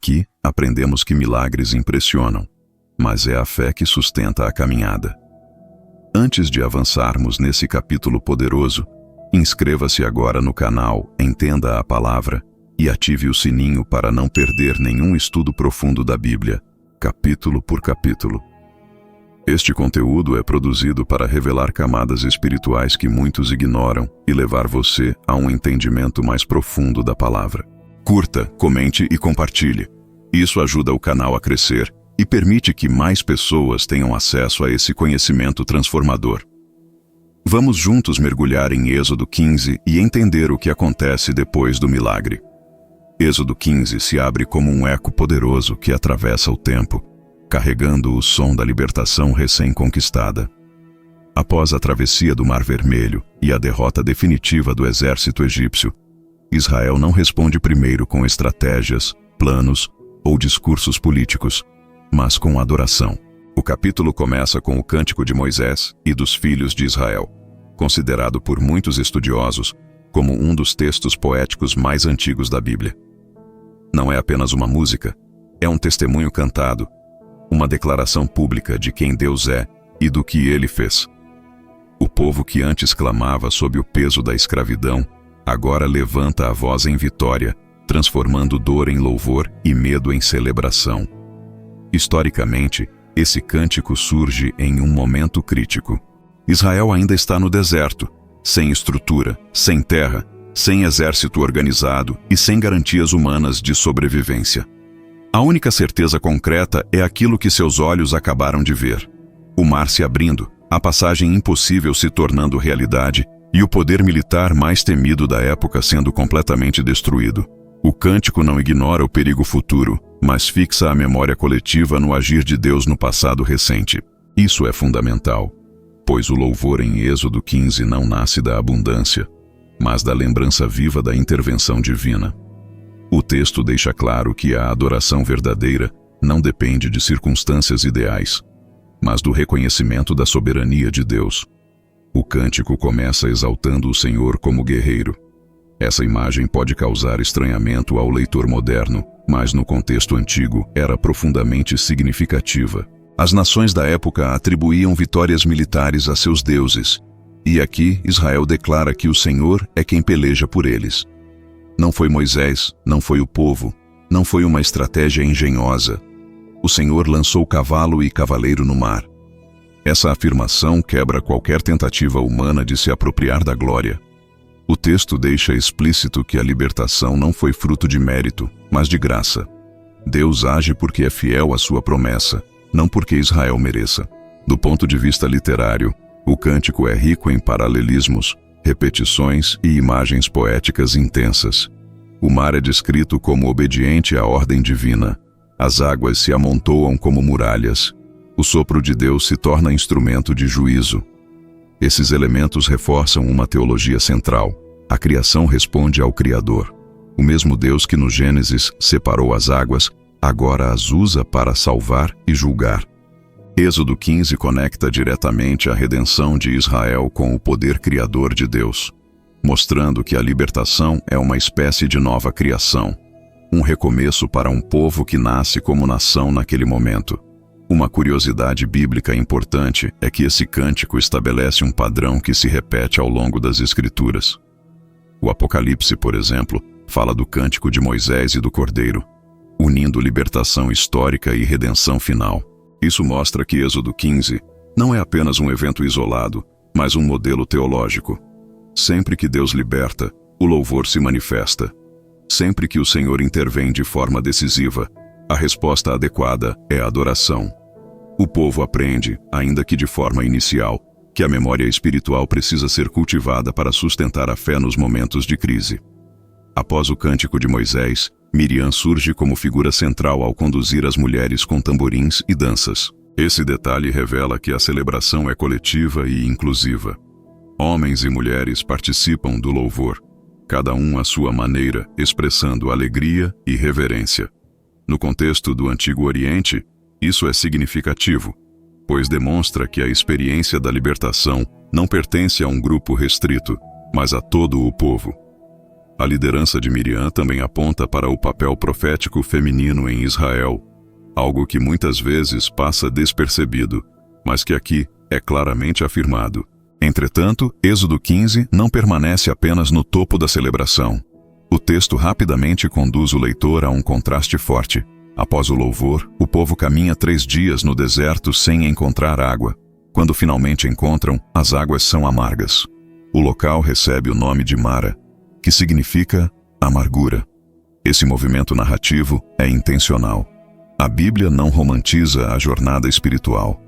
Aqui, aprendemos que milagres impressionam, mas é a fé que sustenta a caminhada. Antes de avançarmos nesse capítulo poderoso, inscreva-se agora no canal, entenda a palavra e ative o sininho para não perder nenhum estudo profundo da Bíblia, capítulo por capítulo. Este conteúdo é produzido para revelar camadas espirituais que muitos ignoram e levar você a um entendimento mais profundo da palavra. Curta, comente e compartilhe. Isso ajuda o canal a crescer e permite que mais pessoas tenham acesso a esse conhecimento transformador. Vamos juntos mergulhar em Êxodo 15 e entender o que acontece depois do milagre. Êxodo 15 se abre como um eco poderoso que atravessa o tempo, carregando o som da libertação recém-conquistada. Após a travessia do Mar Vermelho e a derrota definitiva do exército egípcio, Israel não responde primeiro com estratégias, planos ou discursos políticos, mas com adoração. O capítulo começa com o Cântico de Moisés e dos Filhos de Israel, considerado por muitos estudiosos como um dos textos poéticos mais antigos da Bíblia. Não é apenas uma música, é um testemunho cantado, uma declaração pública de quem Deus é e do que Ele fez. O povo que antes clamava sob o peso da escravidão, agora levanta a voz em vitória, transformando dor em louvor e medo em celebração. Historicamente, esse cântico surge em um momento crítico. Israel ainda está no deserto, sem estrutura, sem terra, sem exército organizado e sem garantias humanas de sobrevivência. A única certeza concreta é aquilo que seus olhos acabaram de ver. O mar se abrindo, a passagem impossível se tornando realidade e o poder militar mais temido da época sendo completamente destruído. O cântico não ignora o perigo futuro, mas fixa a memória coletiva no agir de Deus no passado recente. Isso é fundamental, pois o louvor em Êxodo 15 não nasce da abundância, mas da lembrança viva da intervenção divina. O texto deixa claro que a adoração verdadeira não depende de circunstâncias ideais, mas do reconhecimento da soberania de Deus. O cântico começa exaltando o Senhor como guerreiro. Essa imagem pode causar estranhamento ao leitor moderno, mas no contexto antigo era profundamente significativa. As nações da época atribuíam vitórias militares a seus deuses, e aqui Israel declara que o Senhor é quem peleja por eles. Não foi Moisés, não foi o povo, não foi uma estratégia engenhosa. O Senhor lançou cavalo e cavaleiro no mar. Essa afirmação quebra qualquer tentativa humana de se apropriar da glória. O texto deixa explícito que a libertação não foi fruto de mérito, mas de graça. Deus age porque é fiel à sua promessa, não porque Israel mereça. Do ponto de vista literário, o cântico é rico em paralelismos, repetições e imagens poéticas intensas. O mar é descrito como obediente à ordem divina. As águas se amontoam como muralhas. O sopro de Deus se torna instrumento de juízo. Esses elementos reforçam uma teologia central. A criação responde ao Criador. O mesmo Deus que no Gênesis separou as águas, agora as usa para salvar e julgar. Êxodo 15 conecta diretamente a redenção de Israel com o poder criador de Deus, mostrando que a libertação é uma espécie de nova criação, um recomeço para um povo que nasce como nação naquele momento. Uma curiosidade bíblica importante é que esse cântico estabelece um padrão que se repete ao longo das Escrituras. O Apocalipse, por exemplo, fala do cântico de Moisés e do Cordeiro, unindo libertação histórica e redenção final. Isso mostra que Êxodo 15 não é apenas um evento isolado, mas um modelo teológico. Sempre que Deus liberta, o louvor se manifesta. Sempre que o Senhor intervém de forma decisiva, a resposta adequada é a adoração. O povo aprende, ainda que de forma inicial, que a memória espiritual precisa ser cultivada para sustentar a fé nos momentos de crise. Após o cântico de Moisés, Miriam surge como figura central ao conduzir as mulheres com tamborins e danças. Esse detalhe revela que a celebração é coletiva e inclusiva. Homens e mulheres participam do louvor, cada um à sua maneira, expressando alegria e reverência. No contexto do Antigo Oriente, isso é significativo, pois demonstra que a experiência da libertação não pertence a um grupo restrito, mas a todo o povo. A liderança de Miriam também aponta para o papel profético feminino em Israel, algo que muitas vezes passa despercebido, mas que aqui é claramente afirmado. Entretanto, Êxodo 15 não permanece apenas no topo da celebração. O texto rapidamente conduz o leitor a um contraste forte. Após o louvor, o povo caminha 3 dias no deserto sem encontrar água. Quando finalmente encontram, as águas são amargas. O local recebe o nome de Mara, que significa amargura. Esse movimento narrativo é intencional. A Bíblia não romantiza a jornada espiritual.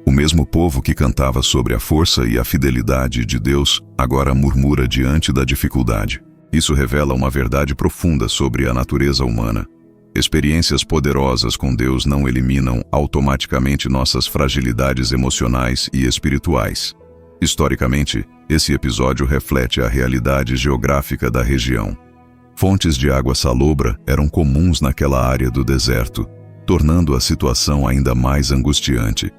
O mesmo povo que cantava sobre a força e a fidelidade de Deus, agora murmura diante da dificuldade. Isso revela uma verdade profunda sobre a natureza humana. Experiências poderosas com Deus não eliminam automaticamente nossas fragilidades emocionais e espirituais. Historicamente, esse episódio reflete a realidade geográfica da região. Fontes de água salobra eram comuns naquela área do deserto, tornando a situação ainda mais angustiante.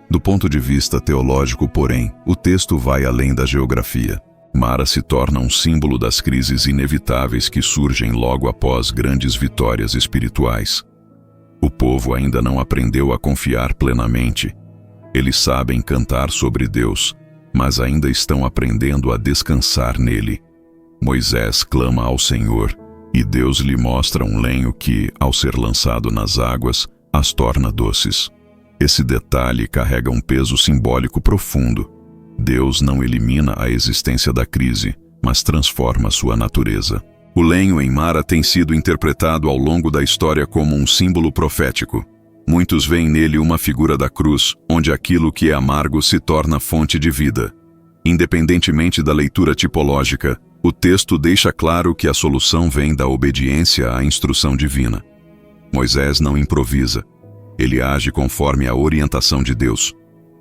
Do ponto de vista teológico, porém, o texto vai além da geografia. Mara se torna um símbolo das crises inevitáveis que surgem logo após grandes vitórias espirituais. O povo ainda não aprendeu a confiar plenamente. Eles sabem cantar sobre Deus, mas ainda estão aprendendo a descansar nele. Moisés clama ao Senhor, e Deus lhe mostra um lenho que, ao ser lançado nas águas, as torna doces. Esse detalhe carrega um peso simbólico profundo. Deus não elimina a existência da crise, mas transforma sua natureza. O lenho em Mara tem sido interpretado ao longo da história como um símbolo profético. Muitos veem nele uma figura da cruz, onde aquilo que é amargo se torna fonte de vida. Independentemente da leitura tipológica, o texto deixa claro que a solução vem da obediência à instrução divina. Moisés não improvisa. Ele age conforme a orientação de Deus.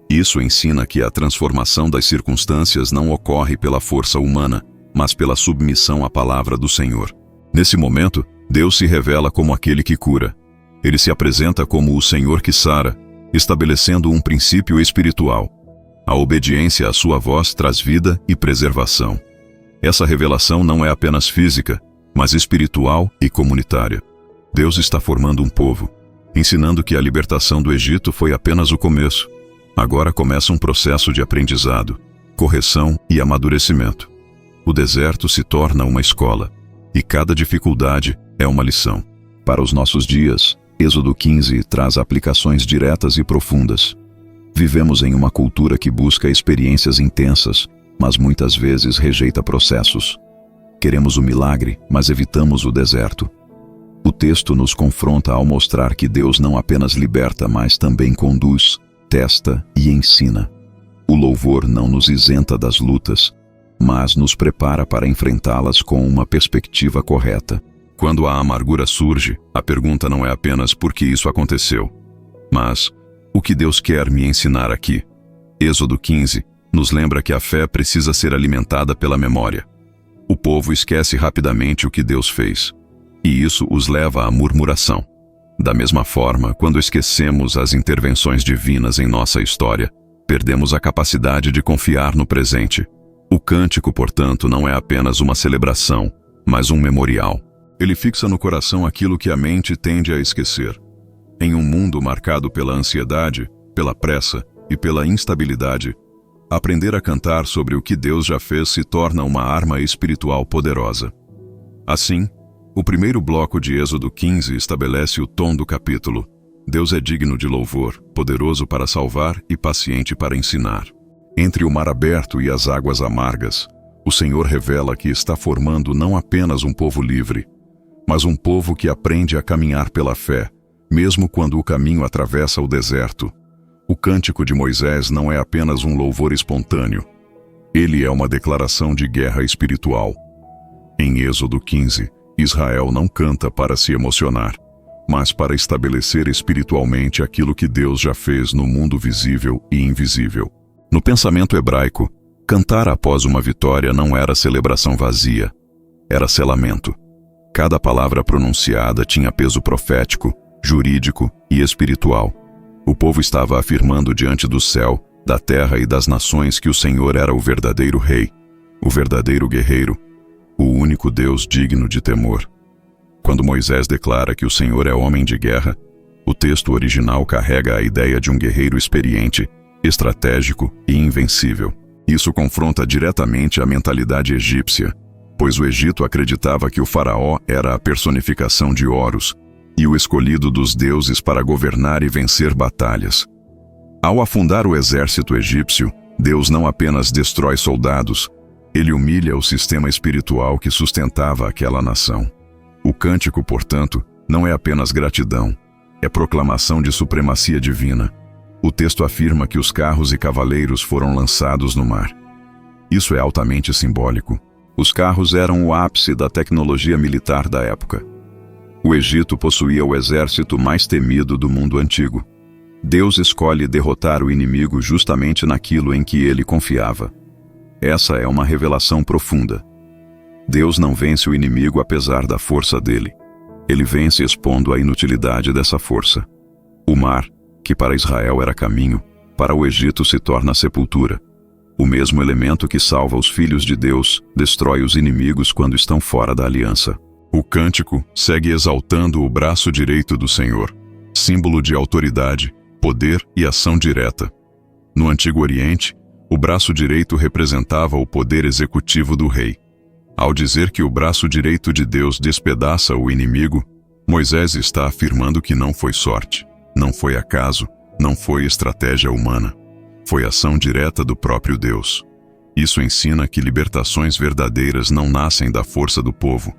Isso ensina que a transformação das circunstâncias não ocorre pela força humana, mas pela submissão à palavra do Senhor. Nesse momento, Deus se revela como aquele que cura. Ele se apresenta como o Senhor que sara, estabelecendo um princípio espiritual. A obediência à sua voz traz vida e preservação. Essa revelação não é apenas física, mas espiritual e comunitária. Deus está formando um povo, ensinando que a libertação do Egito foi apenas o começo. Agora começa um processo de aprendizado, correção e amadurecimento. O deserto se torna uma escola, e cada dificuldade é uma lição. Para os nossos dias, Êxodo 15 traz aplicações diretas e profundas. Vivemos em uma cultura que busca experiências intensas, mas muitas vezes rejeita processos. Queremos o milagre, mas evitamos o deserto. O texto nos confronta ao mostrar que Deus não apenas liberta, mas também conduz, testa e ensina. O louvor não nos isenta das lutas, mas nos prepara para enfrentá-las com uma perspectiva correta. Quando a amargura surge, a pergunta não é apenas por que isso aconteceu, mas o que Deus quer me ensinar aqui. Êxodo 15 nos lembra que a fé precisa ser alimentada pela memória. O povo esquece rapidamente o que Deus fez, e isso os leva à murmuração. Da mesma forma, quando esquecemos as intervenções divinas em nossa história, perdemos a capacidade de confiar no presente. O cântico, portanto, não é apenas uma celebração, mas um memorial. Ele fixa no coração aquilo que a mente tende a esquecer. Em um mundo marcado pela ansiedade, pela pressa e pela instabilidade, aprender a cantar sobre o que Deus já fez se torna uma arma espiritual poderosa. Assim, o primeiro bloco de Êxodo 15 estabelece o tom do capítulo. Deus é digno de louvor, poderoso para salvar e paciente para ensinar. Entre o mar aberto e as águas amargas, o Senhor revela que está formando não apenas um povo livre, mas um povo que aprende a caminhar pela fé, mesmo quando o caminho atravessa o deserto. O cântico de Moisés não é apenas um louvor espontâneo. Ele é uma declaração de guerra espiritual. Em Êxodo 15, Israel não canta para se emocionar, mas para estabelecer espiritualmente aquilo que Deus já fez no mundo visível e invisível. No pensamento hebraico, cantar após uma vitória não era celebração vazia, era selamento. Cada palavra pronunciada tinha peso profético, jurídico e espiritual. O povo estava afirmando diante do céu, da terra e das nações que o Senhor era o verdadeiro rei, o verdadeiro guerreiro, o único Deus digno de temor. Quando Moisés declara que o Senhor é homem de guerra, o texto original carrega a ideia de um guerreiro experiente, estratégico e invencível. Isso confronta diretamente a mentalidade egípcia, pois o Egito acreditava que o faraó era a personificação de Horus e o escolhido dos deuses para governar e vencer batalhas. Ao afundar o exército egípcio, Deus não apenas destrói soldados, ele humilha o sistema espiritual que sustentava aquela nação. O cântico, portanto, não é apenas gratidão, é proclamação de supremacia divina. O texto afirma que os carros e cavaleiros foram lançados no mar. Isso é altamente simbólico. Os carros eram o ápice da tecnologia militar da época. O Egito possuía o exército mais temido do mundo antigo. Deus escolhe derrotar o inimigo justamente naquilo em que ele confiava. Essa é uma revelação profunda. Deus não vence o inimigo apesar da força dele. Ele vence expondo a inutilidade dessa força. O mar, que para Israel era caminho, para o Egito se torna sepultura. O mesmo elemento que salva os filhos de Deus destrói os inimigos quando estão fora da aliança. O cântico segue exaltando o braço direito do Senhor, símbolo de autoridade, poder e ação direta. No Antigo Oriente, o braço direito representava o poder executivo do rei. Ao dizer que o braço direito de Deus despedaça o inimigo, Moisés está afirmando que não foi sorte, não foi acaso, não foi estratégia humana. Foi ação direta do próprio Deus. Isso ensina que libertações verdadeiras não nascem da força do povo,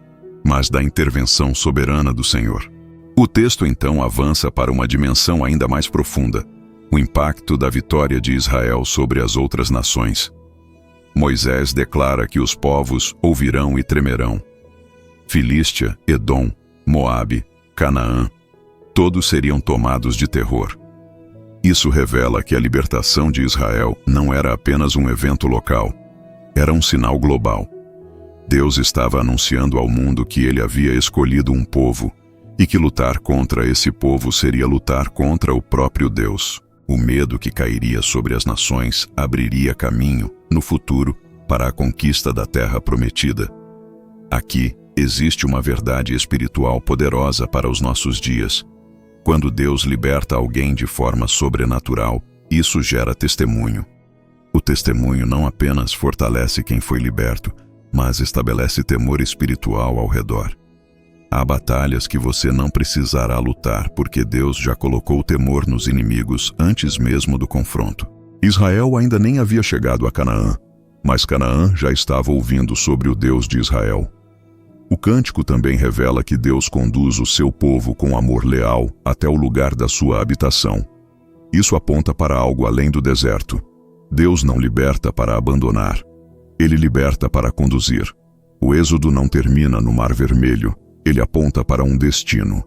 mas da intervenção soberana do Senhor. O texto então avança para uma dimensão ainda mais profunda, o impacto da vitória de Israel sobre as outras nações. Moisés declara que os povos ouvirão e tremerão. Filístia, Edom, Moabe, Canaã, todos seriam tomados de terror. Isso revela que a libertação de Israel não era apenas um evento local, era um sinal global. Deus estava anunciando ao mundo que ele havia escolhido um povo, e que lutar contra esse povo seria lutar contra o próprio Deus. O medo que cairia sobre as nações abriria caminho, no futuro, para a conquista da terra prometida. Aqui existe uma verdade espiritual poderosa para os nossos dias. Quando Deus liberta alguém de forma sobrenatural, isso gera testemunho. O testemunho não apenas fortalece quem foi liberto, mas estabelece temor espiritual ao redor. Há batalhas que você não precisará lutar porque Deus já colocou temor nos inimigos antes mesmo do confronto. Israel ainda nem havia chegado a Canaã, mas Canaã já estava ouvindo sobre o Deus de Israel. O cântico também revela que Deus conduz o seu povo com amor leal até o lugar da sua habitação. Isso aponta para algo além do deserto. Deus não liberta para abandonar. Ele liberta para conduzir. O êxodo não termina no Mar Vermelho. Ele aponta para um destino.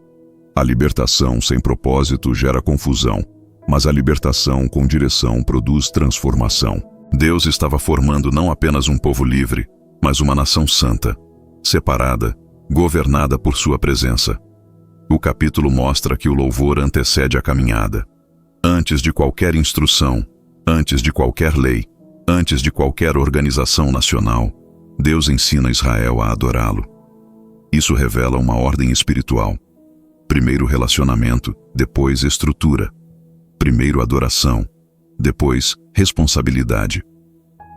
A libertação sem propósito gera confusão, mas a libertação com direção produz transformação. Deus estava formando não apenas um povo livre, mas uma nação santa, separada, governada por sua presença. O capítulo mostra que o louvor antecede a caminhada. Antes de qualquer instrução, antes de qualquer lei, antes de qualquer organização nacional, Deus ensina Israel a adorá-lo. Isso revela uma ordem espiritual. Primeiro relacionamento, depois estrutura. Primeiro adoração, depois responsabilidade.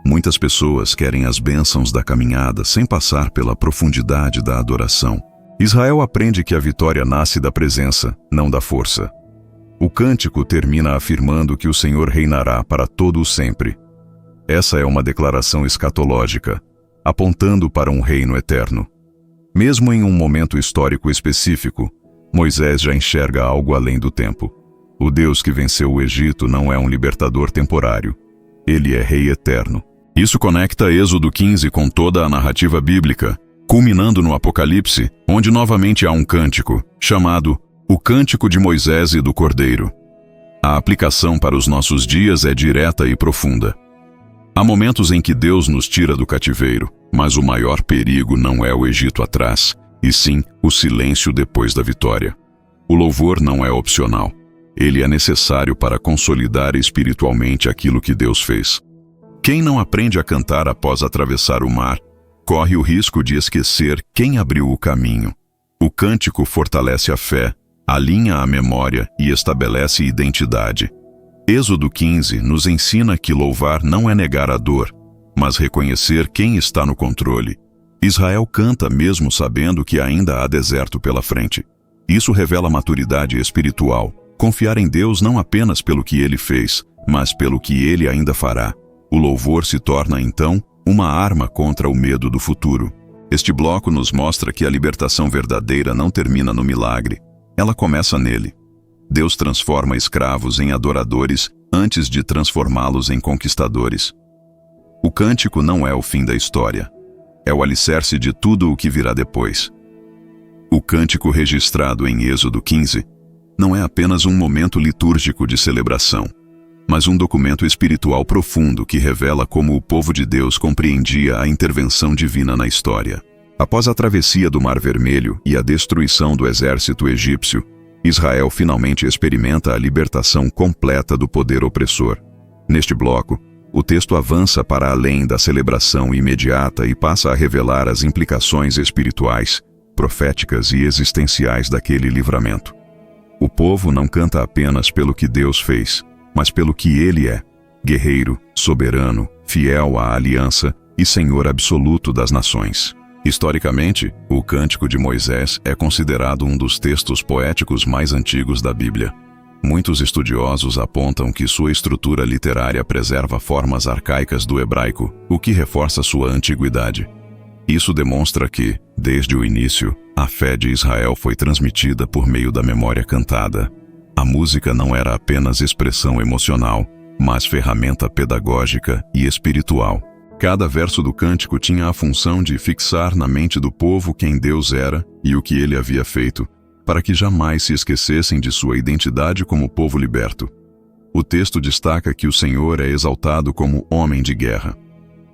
Muitas pessoas querem as bênçãos da caminhada sem passar pela profundidade da adoração. Israel aprende que a vitória nasce da presença, não da força. O cântico termina afirmando que o Senhor reinará para todo o sempre. Essa é uma declaração escatológica, apontando para um reino eterno. Mesmo em um momento histórico específico, Moisés já enxerga algo além do tempo. O Deus que venceu o Egito não é um libertador temporário. Ele é Rei eterno. Isso conecta Êxodo 15 com toda a narrativa bíblica, culminando no Apocalipse, onde novamente há um cântico, chamado O Cântico de Moisés e do Cordeiro. A aplicação para os nossos dias é direta e profunda. Há momentos em que Deus nos tira do cativeiro, mas o maior perigo não é o Egito atrás, e sim o silêncio depois da vitória. O louvor não é opcional. Ele é necessário para consolidar espiritualmente aquilo que Deus fez. Quem não aprende a cantar após atravessar o mar, corre o risco de esquecer quem abriu o caminho. O cântico fortalece a fé, alinha a memória e estabelece identidade. Êxodo 15 nos ensina que louvar não é negar a dor, mas reconhecer quem está no controle. Israel canta mesmo sabendo que ainda há deserto pela frente. Isso revela maturidade espiritual, confiar em Deus não apenas pelo que Ele fez, mas pelo que Ele ainda fará. O louvor se torna, então, uma arma contra o medo do futuro. Este bloco nos mostra que a libertação verdadeira não termina no milagre. Ela começa nele. Deus transforma escravos em adoradores antes de transformá-los em conquistadores. O cântico não é o fim da história. É o alicerce de tudo o que virá depois. O cântico registrado em Êxodo 15 não é apenas um momento litúrgico de celebração, mas um documento espiritual profundo que revela como o povo de Deus compreendia a intervenção divina na história. Após a travessia do Mar Vermelho e a destruição do exército egípcio, Israel finalmente experimenta a libertação completa do poder opressor. Neste bloco, o texto avança para além da celebração imediata e passa a revelar as implicações espirituais, proféticas e existenciais daquele livramento. O povo não canta apenas pelo que Deus fez, mas pelo que Ele é: guerreiro, soberano, fiel à aliança e Senhor absoluto das nações. Historicamente, o Cântico de Moisés é considerado um dos textos poéticos mais antigos da Bíblia. Muitos estudiosos apontam que sua estrutura literária preserva formas arcaicas do hebraico, o que reforça sua antiguidade. Isso demonstra que, desde o início, a fé de Israel foi transmitida por meio da memória cantada. A música não era apenas expressão emocional, mas ferramenta pedagógica e espiritual. Cada verso do cântico tinha a função de fixar na mente do povo quem Deus era e o que ele havia feito, para que jamais se esquecessem de sua identidade como povo liberto. O texto destaca que o Senhor é exaltado como homem de guerra.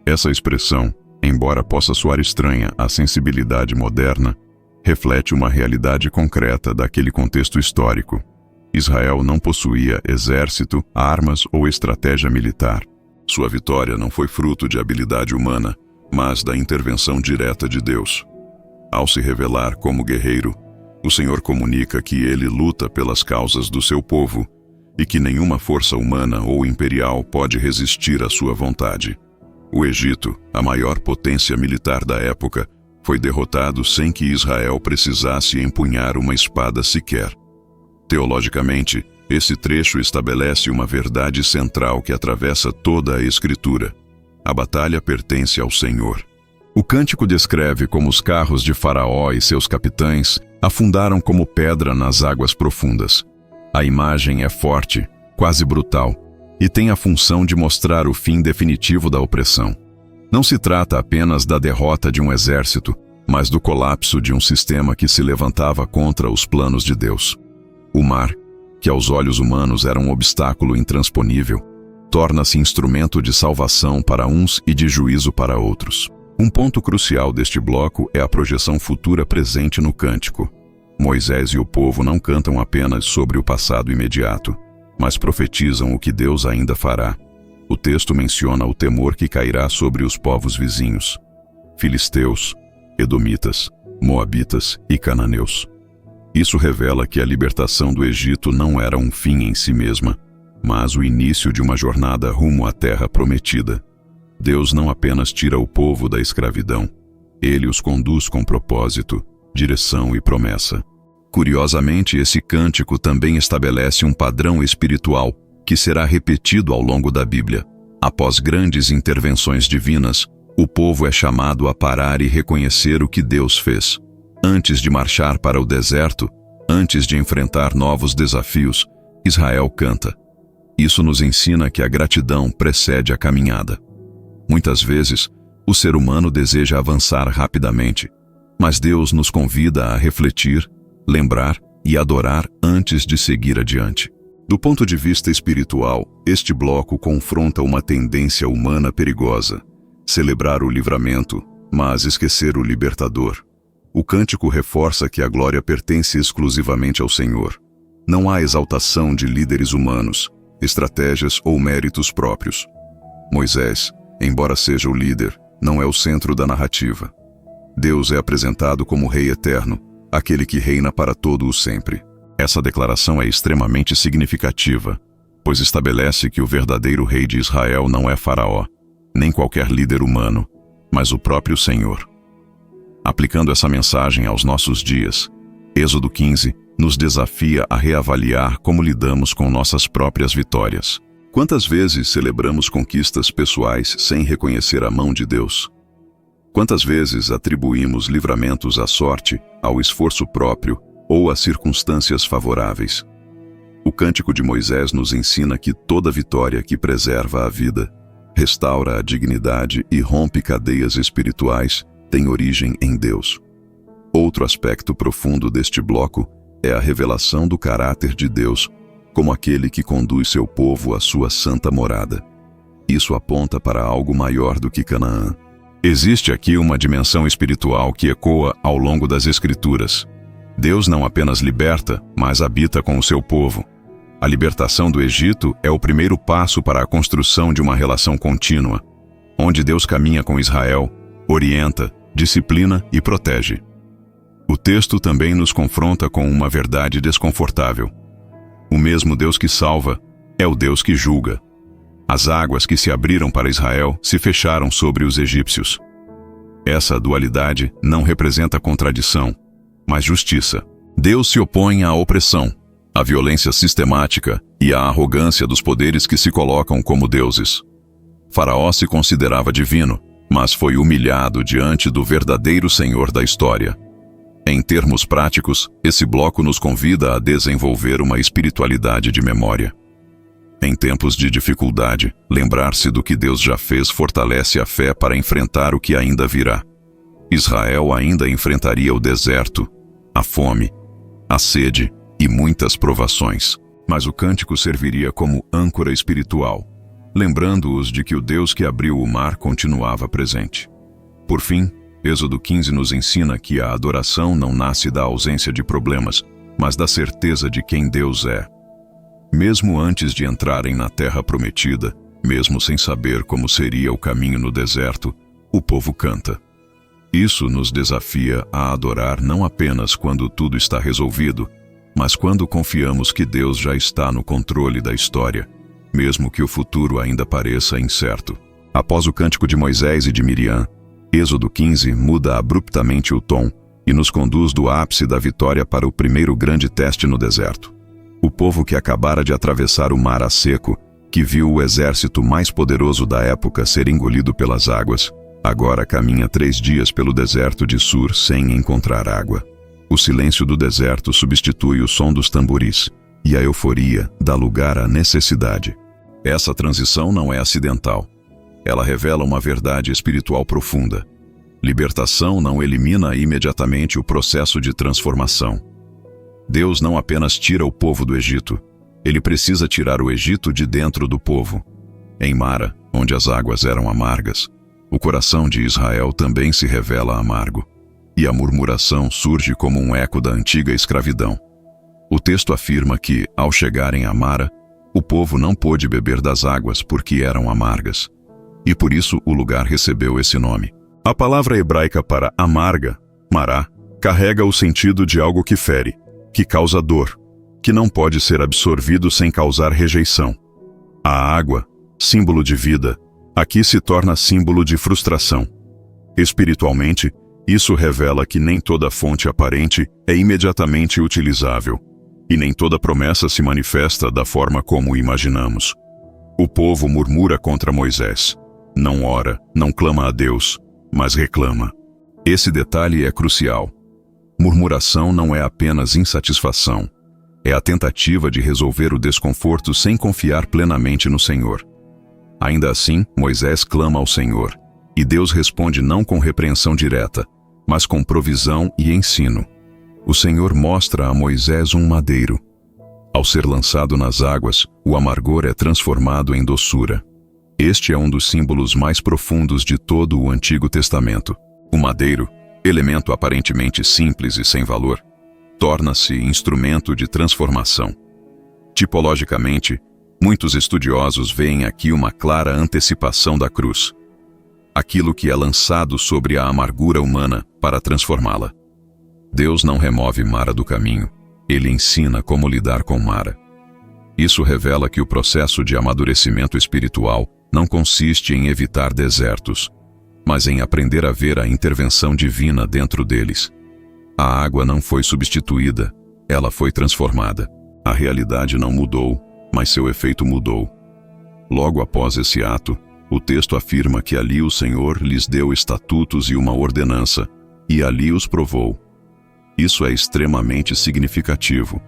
Essa expressão, embora possa soar estranha à sensibilidade moderna, reflete uma realidade concreta daquele contexto histórico. Israel não possuía exército, armas ou estratégia militar. Sua vitória não foi fruto de habilidade humana, mas da intervenção direta de Deus. Ao se revelar como guerreiro, o Senhor comunica que ele luta pelas causas do seu povo e que nenhuma força humana ou imperial pode resistir à sua vontade. O Egito, a maior potência militar da época, foi derrotado sem que Israel precisasse empunhar uma espada sequer. Teologicamente, esse trecho estabelece uma verdade central que atravessa toda a Escritura. A batalha pertence ao Senhor. O cântico descreve como os carros de Faraó e seus capitães afundaram como pedra nas águas profundas. A imagem é forte, quase brutal, e tem a função de mostrar o fim definitivo da opressão. Não se trata apenas da derrota de um exército, mas do colapso de um sistema que se levantava contra os planos de Deus. O mar, que aos olhos humanos era um obstáculo intransponível, torna-se instrumento de salvação para uns e de juízo para outros. Um ponto crucial deste bloco é a projeção futura presente no cântico. Moisés e o povo não cantam apenas sobre o passado imediato, mas profetizam o que Deus ainda fará. O texto menciona o temor que cairá sobre os povos vizinhos: filisteus, edomitas, moabitas e cananeus. Isso revela que a libertação do Egito não era um fim em si mesma, mas o início de uma jornada rumo à terra prometida. Deus não apenas tira o povo da escravidão, ele os conduz com propósito, direção e promessa. Curiosamente, esse cântico também estabelece um padrão espiritual que será repetido ao longo da Bíblia. Após grandes intervenções divinas, o povo é chamado a parar e reconhecer o que Deus fez. Antes de marchar para o deserto, antes de enfrentar novos desafios, Israel canta. Isso nos ensina que a gratidão precede a caminhada. Muitas vezes, o ser humano deseja avançar rapidamente, mas Deus nos convida a refletir, lembrar e adorar antes de seguir adiante. Do ponto de vista espiritual, este bloco confronta uma tendência humana perigosa: celebrar o livramento, mas esquecer o libertador. O cântico reforça que a glória pertence exclusivamente ao Senhor. Não há exaltação de líderes humanos, estratégias ou méritos próprios. Moisés, embora seja o líder, não é o centro da narrativa. Deus é apresentado como Rei eterno, aquele que reina para todo o sempre. Essa declaração é extremamente significativa, pois estabelece que o verdadeiro rei de Israel não é Faraó, nem qualquer líder humano, mas o próprio Senhor. Aplicando essa mensagem aos nossos dias, Êxodo 15 nos desafia a reavaliar como lidamos com nossas próprias vitórias. Quantas vezes celebramos conquistas pessoais sem reconhecer a mão de Deus? Quantas vezes atribuímos livramentos à sorte, ao esforço próprio ou às circunstâncias favoráveis? O Cântico de Moisés nos ensina que toda vitória que preserva a vida, restaura a dignidade e rompe cadeias espirituais tem origem em Deus. Outro aspecto profundo deste bloco é a revelação do caráter de Deus como aquele que conduz seu povo à sua santa morada. Isso aponta para algo maior do que Canaã. Existe aqui uma dimensão espiritual que ecoa ao longo das Escrituras. Deus não apenas liberta, mas habita com o seu povo. A libertação do Egito é o primeiro passo para a construção de uma relação contínua, onde Deus caminha com Israel, orienta, disciplina e protege. O texto também nos confronta com uma verdade desconfortável. O mesmo Deus que salva é o Deus que julga. As águas que se abriram para Israel se fecharam sobre os egípcios. Essa dualidade não representa contradição, mas justiça. Deus se opõe à opressão, à violência sistemática e à arrogância dos poderes que se colocam como deuses. Faraó se considerava divino, mas foi humilhado diante do verdadeiro Senhor da história. Em termos práticos, esse bloco nos convida a desenvolver uma espiritualidade de memória. Em tempos de dificuldade, lembrar-se do que Deus já fez fortalece a fé para enfrentar o que ainda virá. Israel ainda enfrentaria o deserto, a fome, a sede e muitas provações. Mas o cântico serviria como âncora espiritual, lembrando-os de que o Deus que abriu o mar continuava presente. Por fim, Êxodo 15 nos ensina que a adoração não nasce da ausência de problemas, mas da certeza de quem Deus é. Mesmo antes de entrarem na terra prometida, mesmo sem saber como seria o caminho no deserto, o povo canta. Isso nos desafia a adorar não apenas quando tudo está resolvido, mas quando confiamos que Deus já está no controle da história, mesmo que o futuro ainda pareça incerto. Após o cântico de Moisés e de Miriam, Êxodo 15 muda abruptamente o tom e nos conduz do ápice da vitória para o primeiro grande teste no deserto. O povo que acabara de atravessar o mar a seco, que viu o exército mais poderoso da época ser engolido pelas águas, agora caminha 3 dias pelo deserto de Sur sem encontrar água. O silêncio do deserto substitui o som dos tamboris, e a euforia dá lugar à necessidade. Essa transição não é acidental. Ela revela uma verdade espiritual profunda. Libertação não elimina imediatamente o processo de transformação. Deus não apenas tira o povo do Egito, ele precisa tirar o Egito de dentro do povo. Em Mara, onde as águas eram amargas, o coração de Israel também se revela amargo, e a murmuração surge como um eco da antiga escravidão. O texto afirma que, ao chegarem a Mara, o povo não pôde beber das águas porque eram amargas. E por isso o lugar recebeu esse nome. A palavra hebraica para amarga, mará, carrega o sentido de algo que fere, que causa dor, que não pode ser absorvido sem causar rejeição. A água, símbolo de vida, aqui se torna símbolo de frustração. Espiritualmente, isso revela que nem toda fonte aparente é imediatamente utilizável, e nem toda promessa se manifesta da forma como imaginamos. O povo murmura contra Moisés. Não ora, não clama a Deus, mas reclama. Esse detalhe é crucial. Murmuração não é apenas insatisfação. É a tentativa de resolver o desconforto sem confiar plenamente no Senhor. Ainda assim, Moisés clama ao Senhor, e Deus responde não com repreensão direta, mas com provisão e ensino. O Senhor mostra a Moisés um madeiro. Ao ser lançado nas águas, o amargor é transformado em doçura. Este é um dos símbolos mais profundos de todo o Antigo Testamento. O madeiro, elemento aparentemente simples e sem valor, torna-se instrumento de transformação. Tipologicamente, muitos estudiosos veem aqui uma clara antecipação da cruz. aquilo que é lançado sobre a amargura humana para transformá-la. Deus não remove Mara do caminho, Ele ensina como lidar com Mara. Isso revela que o processo de amadurecimento espiritual não consiste em evitar desertos, mas em aprender a ver a intervenção divina dentro deles. A água não foi substituída, ela foi transformada. A realidade não mudou, mas seu efeito mudou. Logo após esse ato, o texto afirma que ali o Senhor lhes deu estatutos e uma ordenança, e ali os provou. Isso é extremamente significativo.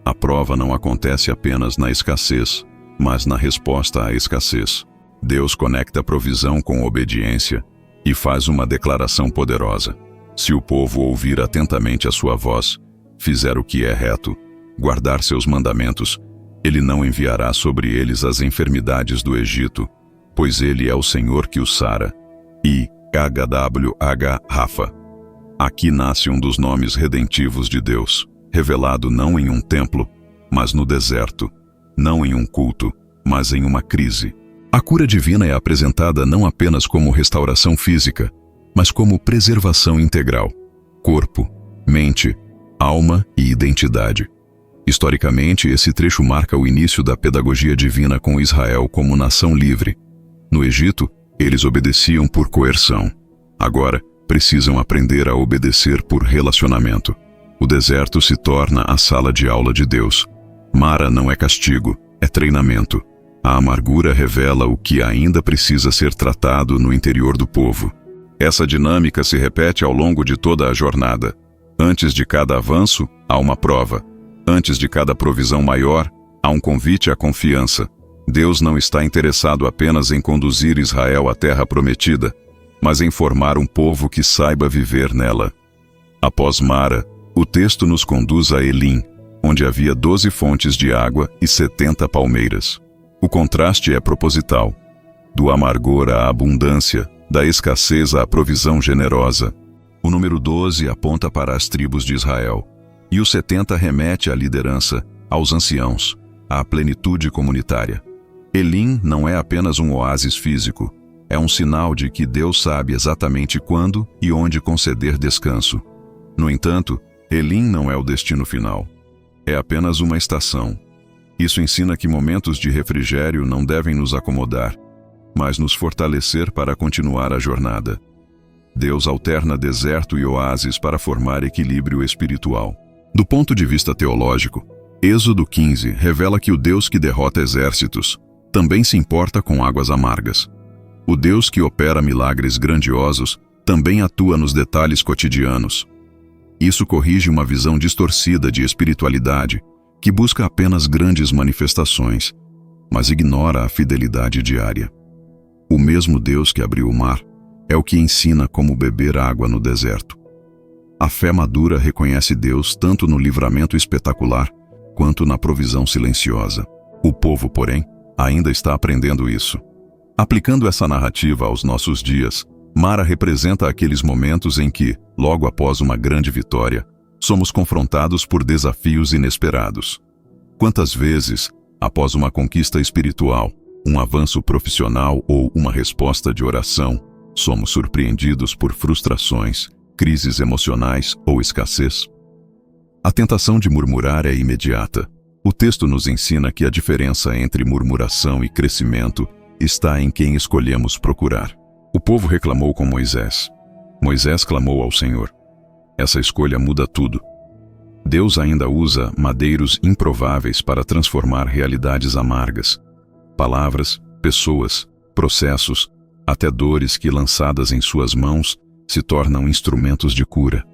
A prova não acontece apenas na escassez, mas na resposta à escassez. Deus conecta a provisão com obediência e faz uma declaração poderosa. Se o povo ouvir atentamente a sua voz, fizer o que é reto, guardar seus mandamentos, Ele não enviará sobre eles as enfermidades do Egito, pois Ele é o Senhor que os sara. E HWH Rafa. Aqui nasce um dos nomes redentivos de Deus, revelado não em um templo, mas no deserto, não em um culto, mas em uma crise. A cura divina é apresentada não apenas como restauração física, mas como preservação integral, corpo, mente, alma e identidade. Historicamente, esse trecho marca o início da pedagogia divina com Israel como nação livre. No Egito, eles obedeciam por coerção. Agora, precisam aprender a obedecer por relacionamento. O deserto se torna a sala de aula de Deus. Mara não é castigo, é treinamento. A amargura revela o que ainda precisa ser tratado no interior do povo. Essa dinâmica se repete ao longo de toda a jornada. Antes de cada avanço, há uma prova. Antes de cada provisão maior, há um convite à confiança. Deus não está interessado apenas em conduzir Israel à terra prometida, mas em formar um povo que saiba viver nela. Após Mara, o texto nos conduz a Elim, onde havia 12 fontes de água e 70 palmeiras. O contraste é proposital. Do amargor à abundância, da escassez à provisão generosa. O número 12 aponta para as tribos de Israel, e o 70 remete à liderança, aos anciãos, à plenitude comunitária. Elim não é apenas um oásis físico, é um sinal de que Deus sabe exatamente quando e onde conceder descanso. No entanto, Elim não é o destino final. É apenas uma estação. Isso ensina que momentos de refrigério não devem nos acomodar, mas nos fortalecer para continuar a jornada. Deus alterna deserto e oásis para formar equilíbrio espiritual. Do ponto de vista teológico, Êxodo 15 revela que o Deus que derrota exércitos também se importa com águas amargas. O Deus que opera milagres grandiosos também atua nos detalhes cotidianos. Isso corrige uma visão distorcida de espiritualidade que busca apenas grandes manifestações, mas ignora a fidelidade diária. O mesmo Deus que abriu o mar é o que ensina como beber água no deserto. A fé madura reconhece Deus tanto no livramento espetacular quanto na provisão silenciosa. O povo, porém, ainda está aprendendo isso. Aplicando essa narrativa aos nossos dias, Mara representa aqueles momentos em que, logo após uma grande vitória, somos confrontados por desafios inesperados. Quantas vezes, após uma conquista espiritual, um avanço profissional ou uma resposta de oração, somos surpreendidos por frustrações, crises emocionais ou escassez? A tentação de murmurar é imediata. O texto nos ensina que a diferença entre murmuração e crescimento está em quem escolhemos procurar. O povo reclamou com Moisés. Moisés clamou ao Senhor. Essa escolha muda tudo. Deus ainda usa madeiros improváveis para transformar realidades amargas. Palavras, pessoas, processos, até dores que, lançadas em suas mãos, se tornam instrumentos de cura.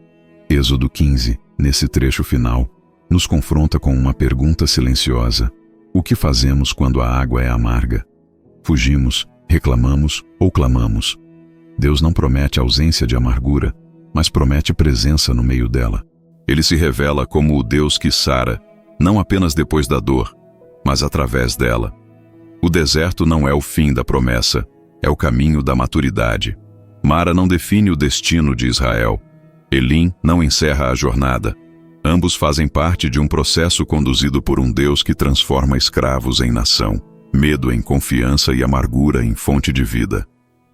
Êxodo 15, nesse trecho final, nos confronta com uma pergunta silenciosa. O que fazemos quando a água é amarga? Fugimos, reclamamos ou clamamos? Deus não promete ausência de amargura, mas promete presença no meio dela. Ele se revela como o Deus que sara, não apenas depois da dor, mas através dela. O deserto não é o fim da promessa, é o caminho da maturidade. Mara não define o destino de Israel. Elim não encerra a jornada. Ambos fazem parte de um processo conduzido por um Deus que transforma escravos em nação, medo em confiança e amargura em fonte de vida.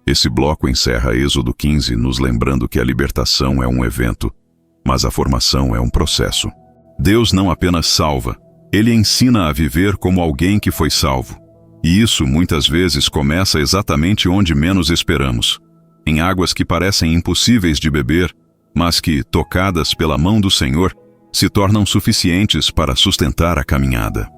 Esse bloco encerra Êxodo 15 nos lembrando que a libertação é um evento, mas a formação é um processo. Deus não apenas salva, Ele ensina a viver como alguém que foi salvo. E isso muitas vezes começa exatamente onde menos esperamos, em águas que parecem impossíveis de beber, mas que, tocadas pela mão do Senhor, se tornam suficientes para sustentar a caminhada.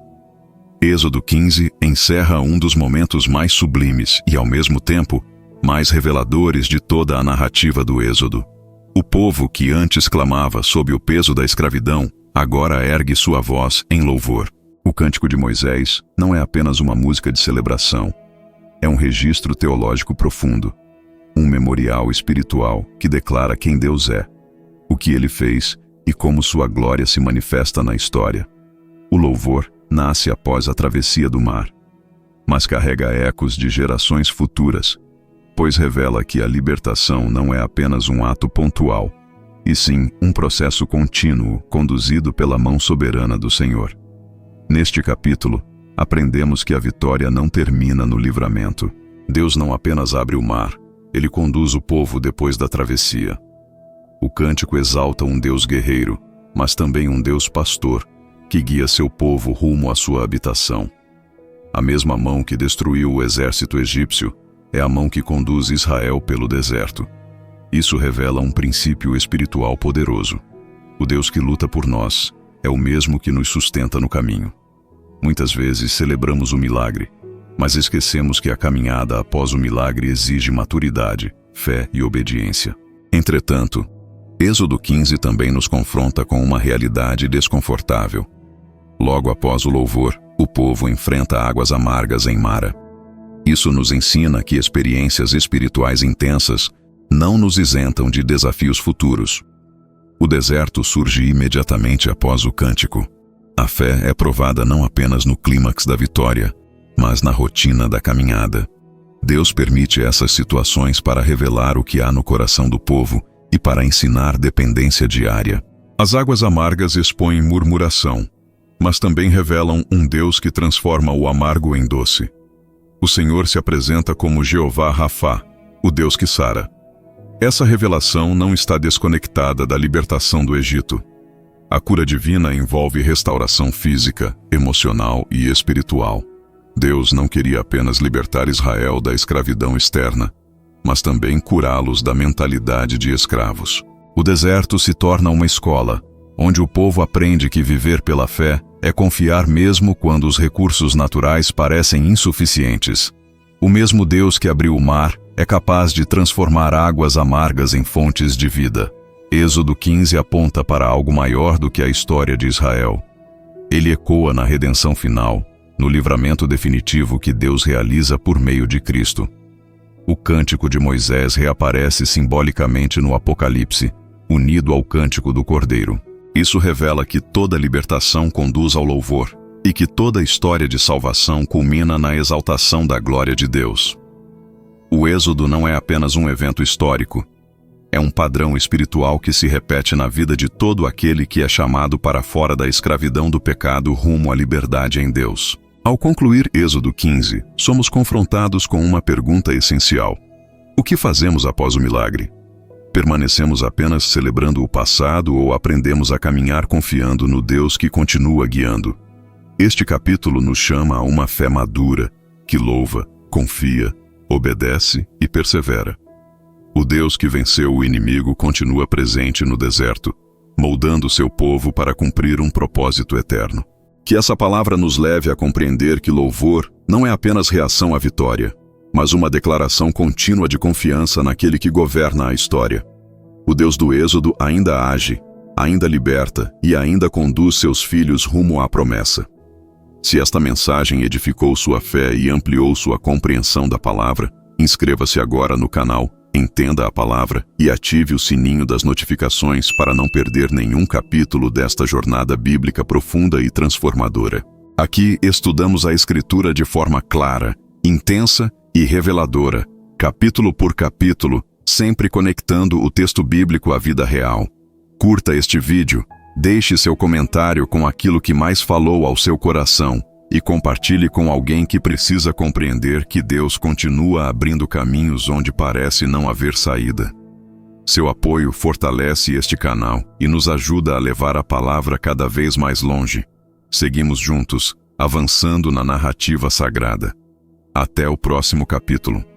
Êxodo 15 encerra um dos momentos mais sublimes e, ao mesmo tempo, mais reveladores de toda a narrativa do Êxodo. O povo que antes clamava sob o peso da escravidão, agora ergue sua voz em louvor. O Cântico de Moisés não é apenas uma música de celebração. É um registro teológico profundo, um memorial espiritual que declara quem Deus é, o que Ele fez e como sua glória se manifesta na história. O louvor nasce após a travessia do mar, mas carrega ecos de gerações futuras, pois revela que a libertação não é apenas um ato pontual, e sim um processo contínuo conduzido pela mão soberana do Senhor. Neste capítulo, aprendemos que a vitória não termina no livramento. Deus não apenas abre o mar, Ele conduz o povo depois da travessia. O cântico exalta um Deus guerreiro, mas também um Deus pastor, que guia seu povo rumo à sua habitação. A mesma mão que destruiu o exército egípcio é a mão que conduz Israel pelo deserto. Isso revela um princípio espiritual poderoso. O Deus que luta por nós é o mesmo que nos sustenta no caminho. Muitas vezes celebramos o milagre, mas esquecemos que a caminhada após o milagre exige maturidade, fé e obediência. Entretanto, Êxodo 15 também nos confronta com uma realidade desconfortável. Logo após o louvor, o povo enfrenta águas amargas em Mara. Isso nos ensina que experiências espirituais intensas não nos isentam de desafios futuros. O deserto surge imediatamente após o cântico. A fé é provada não apenas no clímax da vitória, mas na rotina da caminhada. Deus permite essas situações para revelar o que há no coração do povo e para ensinar dependência diária. As águas amargas expõem murmuração, mas também revelam um Deus que transforma o amargo em doce. O Senhor se apresenta como Jeová Rafá, o Deus que sara. Essa revelação não está desconectada da libertação do Egito. A cura divina envolve restauração física, emocional e espiritual. Deus não queria apenas libertar Israel da escravidão externa, mas também curá-los da mentalidade de escravos. O deserto se torna uma escola, onde o povo aprende que viver pela fé é confiar mesmo quando os recursos naturais parecem insuficientes. O mesmo Deus que abriu o mar é capaz de transformar águas amargas em fontes de vida. Êxodo 15 aponta para algo maior do que a história de Israel. Ele ecoa na redenção final, no livramento definitivo que Deus realiza por meio de Cristo. O Cântico de Moisés reaparece simbolicamente no Apocalipse, unido ao Cântico do Cordeiro. Isso revela que toda libertação conduz ao louvor e que toda história de salvação culmina na exaltação da glória de Deus. O Êxodo não é apenas um evento histórico, é um padrão espiritual que se repete na vida de todo aquele que é chamado para fora da escravidão do pecado rumo à liberdade em Deus. Ao concluir Êxodo 15, somos confrontados com uma pergunta essencial. O que fazemos após o milagre? Permanecemos apenas celebrando o passado ou aprendemos a caminhar confiando no Deus que continua guiando? Este capítulo nos chama a uma fé madura, que louva, confia, obedece e persevera. O Deus que venceu o inimigo continua presente no deserto, moldando seu povo para cumprir um propósito eterno. Que essa palavra nos leve a compreender que louvor não é apenas reação à vitória, mas uma declaração contínua de confiança naquele que governa a história. O Deus do Êxodo ainda age, ainda liberta e ainda conduz seus filhos rumo à promessa. Se esta mensagem edificou sua fé e ampliou sua compreensão da palavra, inscreva-se agora no canal, entenda a palavra e ative o sininho das notificações para não perder nenhum capítulo desta jornada bíblica profunda e transformadora. Aqui estudamos a Escritura de forma clara, intensa e reveladora, capítulo por capítulo, sempre conectando o texto bíblico à vida real. Curta este vídeo, deixe seu comentário com aquilo que mais falou ao seu coração E compartilhe com alguém que precisa compreender que Deus continua abrindo caminhos onde parece não haver saída. Seu apoio fortalece este canal e nos ajuda a levar a palavra cada vez mais longe. Seguimos juntos, avançando na narrativa sagrada. Até o próximo capítulo.